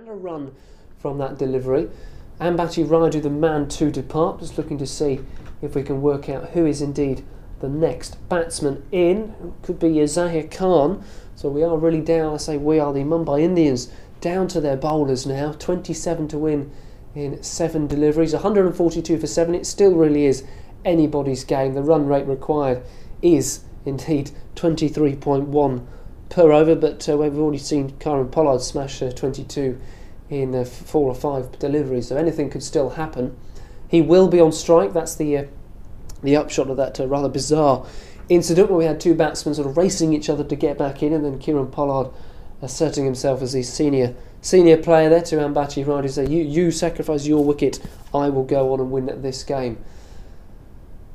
and a run from that delivery. Ambati Raidu, the man to depart. Just looking to see if we can work out who is indeed the next batsman in. It could be Zahir Khan. So we are really down. I say we are, the Mumbai Indians, down to their bowlers now. 27 to win in 7 deliveries. 142 for 7. It still really is anybody's game. The run rate required is indeed 23.1 per over, but we've already seen Kieron Pollard smash 22 in 4 or 5 deliveries, so anything could still happen. He will be on strike. That's the upshot of that rather bizarre incident where we had 2 batsmen sort of racing each other to get back in, and then Kieron Pollard asserting himself as the senior player there to Ambati Raidu, say you sacrifice your wicket, I will go on and win this game.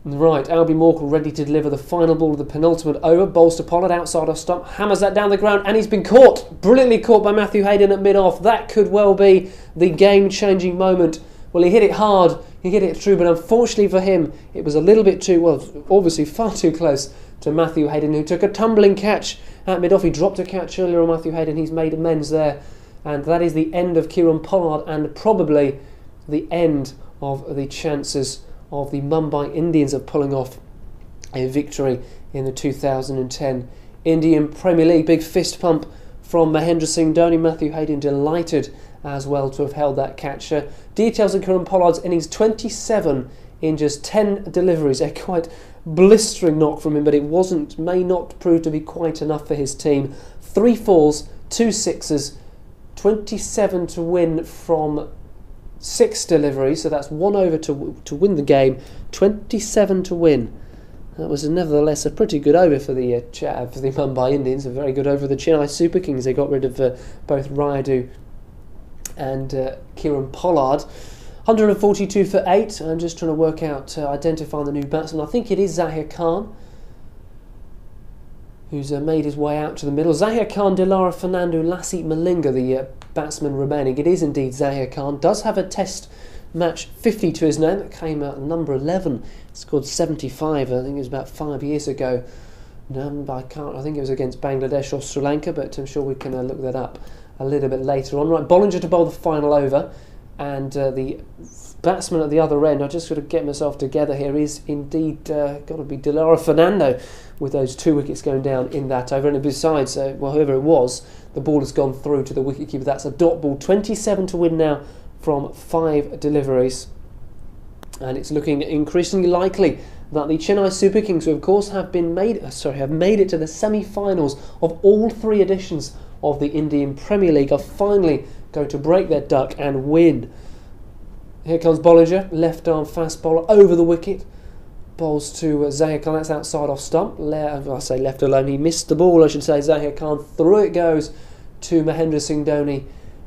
Right, Albie Morkel ready to deliver the final ball of the penultimate over. Bowls to Pollard outside off stump, hammers that down the ground, and he's been caught. Brilliantly caught by Matthew Hayden at mid-off. That could well be the game-changing moment. Well, he hit it hard, he hit it true, but unfortunately for him, it was a little bit too, well, obviously far too close to Matthew Hayden, who took a tumbling catch at mid-off. He dropped a catch earlier on Matthew Hayden. He's made amends there. And that is the end of Kieron Pollard, and probably the end of the chances of the Mumbai Indians of pulling off a victory in the 2010 Indian Premier League. Big fist pump from Mahendra Singh Dhoni. Matthew Hayden delighted as well to have held that catch. Details of Kieron Pollard's innings: 27 in just 10 deliveries. A quite blistering knock from him, but it may not prove to be quite enough for his team. 3 fours, 2 sixes, 27 to win from 6 deliveries, so that's 1 over to win the game. 27 to win. That was nevertheless a pretty good over for the Mumbai Indians. A very good over the Chennai Super Kings. They got rid of both Raidu and Kieron Pollard. 142 for 8. I'm just trying to work out, identify the new batsman. I think it is Zahir Khan, who's made his way out to the middle. Zahir Khan, Dilara Fernando, Lassie Malinga, the batsman remaining. It is indeed Zahir Khan. Does have a test match 50 to his name. That came out at number 11. Scored 75, I think it was about 5 years ago. I think it was against Bangladesh or Sri Lanka, but I'm sure we can look that up a little bit later on. Right, Bollinger to bowl the final over, and the batsman at the other end, I just got to get myself together here, is indeed got to be Dilara Fernando, with those 2 wickets going down in that over. And besides, whoever it was, the ball has gone through to the wicketkeeper. That's a dot ball. 27 to win now from 5 deliveries. And it's looking increasingly likely that the Chennai Super Kings, who of course have made it to the semi-finals of all 3 editions of the Indian Premier League, are finally going to break their duck and win. Here comes Bollinger, left arm fast bowler over the wicket. Bowls to Zahir Khan, that's outside off stump. I say left alone, he missed the ball, I should say. Zahir Khan, through it goes to Mahendra Singh Dhoni,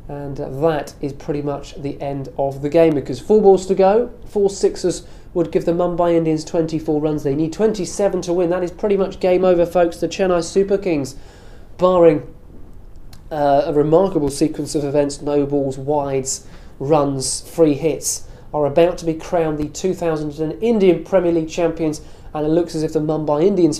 and that is pretty much the end of the game, because 4 balls to go, 4 sixes would give the Mumbai Indians 24 runs. They need 27 to win. That is pretty much game over, folks. The Chennai Super Kings, barring a remarkable sequence of events, no balls, wides, runs, free hits, are about to be crowned the 2010 Indian Premier League champions, and it looks as if the Mumbai Indians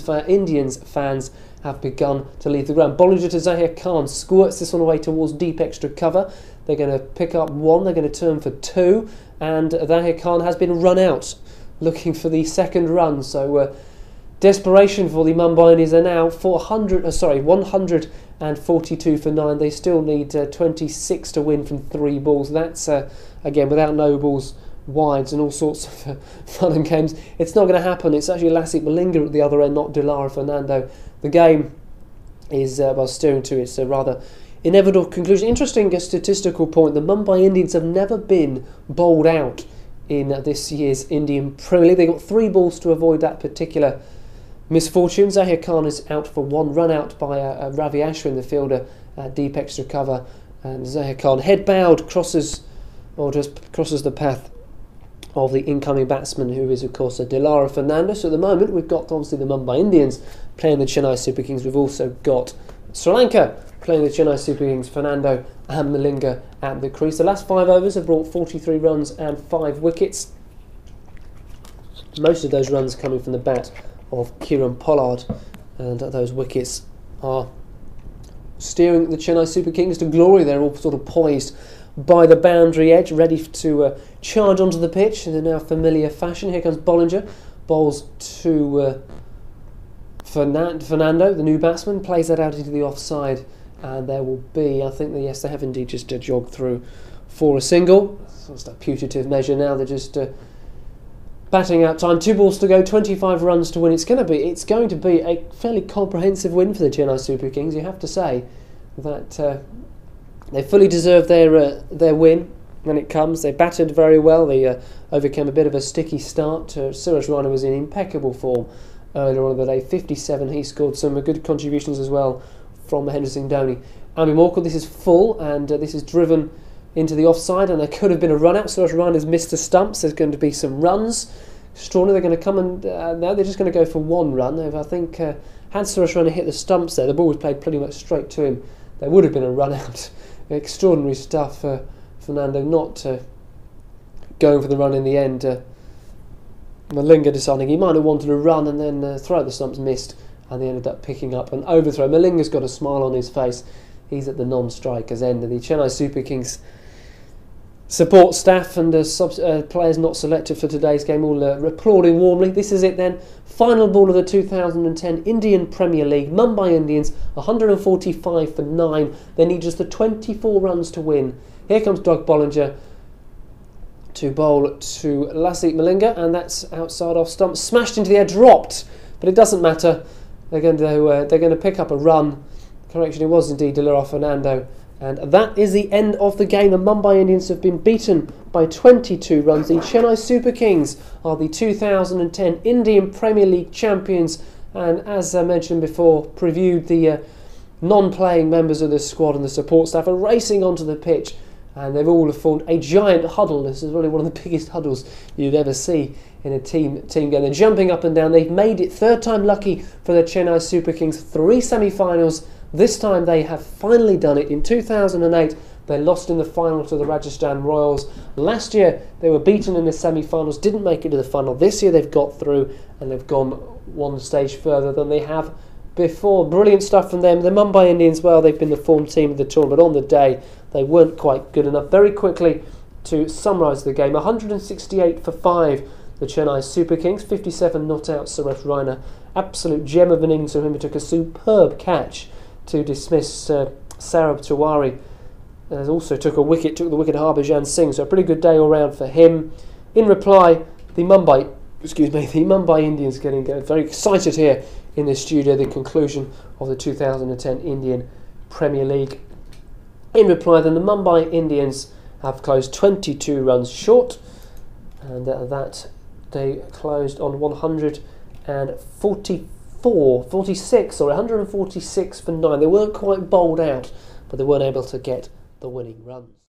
fans have begun to leave the ground. Bollinger to Zahir Khan, squirts this one away towards deep extra cover. They're going to pick up 1, they're going to turn for 2, and Zahir Khan has been run out, looking for the second run. So desperation for the Mumbai Indians. Are now 142 for 9. They still need 26 to win from 3 balls. That's again without no balls, wides and all sorts of fun and games. It's not going to happen. It's actually Lassie Malinga at the other end, not Dilara Fernando. The game is steering to its rather inevitable conclusion. Interesting statistical point: the Mumbai Indians have never been bowled out in this year's Indian Premier League. They got 3 balls to avoid that particular misfortune. Zahir Khan is out for 1, run out by Ravi Ashwin, the fielder, at deep extra cover, and Zahir Khan, head bowed, crosses the path of the incoming batsman, who is of course Dilara Fernando. So at the moment we've got obviously the Mumbai Indians playing the Chennai Super Kings. We've also got Sri Lanka playing the Chennai Super Kings, Fernando and Malinga at the crease. The last 5 overs have brought 43 runs and 5 wickets. Most of those runs coming from the bat of Kieron Pollard, and those wickets are steering the Chennai Super Kings to glory. They're all sort of poised by the boundary edge, ready to charge onto the pitch in a now familiar fashion. Here comes Bollinger, bowls to Fernando, the new batsman, plays that out into the offside, and there will be, I think, yes, they have indeed just jogged through for a single. So it's that putative measure now. They're just batting out time. 2 balls to go, 25 runs to win. It's going to be a fairly comprehensive win for the Chennai Super Kings. You have to say that they fully deserve their win when it comes. They batted very well. They overcame a bit of a sticky start. Suresh Raina was in impeccable form earlier on in the day. 57. He scored some good contributions as well from Henderson Dhoni. Ami Morkel, this is full, and this is driven into the offside, and there could have been a run out. Suresh Raina's missed the stumps. There's going to be some runs. Extraordinary. They're going to come and now they're just going to go for 1 run. I think had Suresh Raina hit the stumps there, the ball was played pretty much straight to him. There would have been a run out. Extraordinary stuff for Fernando, not going for the run in the end. Malinga deciding he might have wanted a run and then throw at the stumps, missed, and they ended up picking up an overthrow. Malinga's got a smile on his face. He's at the non-striker's end. And the Chennai Super Kings support staff and players not selected for today's game all applauding warmly. This is it then. Final ball of the 2010 Indian Premier League. Mumbai Indians 145 for 9. They need just the 24 runs to win. Here comes Doug Bollinger to bowl to Lasith Malinga, and that's outside off stump, smashed into the air, dropped, but it doesn't matter. They're going to pick up a run. Correction, it was indeed Delira Fernando. And that is the end of the game. The Mumbai Indians have been beaten by 22 runs. The Chennai Super Kings are the 2010 Indian Premier League champions. And as I mentioned before, previewed the non-playing members of the squad and the support staff are racing onto the pitch. And they've all formed a giant huddle. This is really one of the biggest huddles you'd ever see in a team game. They're jumping up and down. They've made it, 3rd time lucky for the Chennai Super Kings. 3 semi-finals. This time they have finally done it. In 2008, they lost in the final to the Rajasthan Royals. Last year, they were beaten in the semi-finals, didn't make it to the final. This year, they've got through and they've gone 1 stage further than they have before. Brilliant stuff from them. The Mumbai Indians, well, they've been the form team of the tournament. On the day, they weren't quite good enough. Very quickly, to summarise the game, 168 for 5, the Chennai Super Kings. 57 not out, Suresh Raina. Absolute gem of an innings from him. He took a superb catch to dismiss Saurabh Tiwari. Also took the wicket Harbhajan Singh, so a pretty good day all round for him. In reply, the Mumbai Indians getting very excited here in the studio, the conclusion of the 2010 Indian Premier League. In reply, then, the Mumbai Indians have closed 22 runs short, and that they closed on 146 for 9. They weren't quite bowled out, but they weren't able to get the winning runs.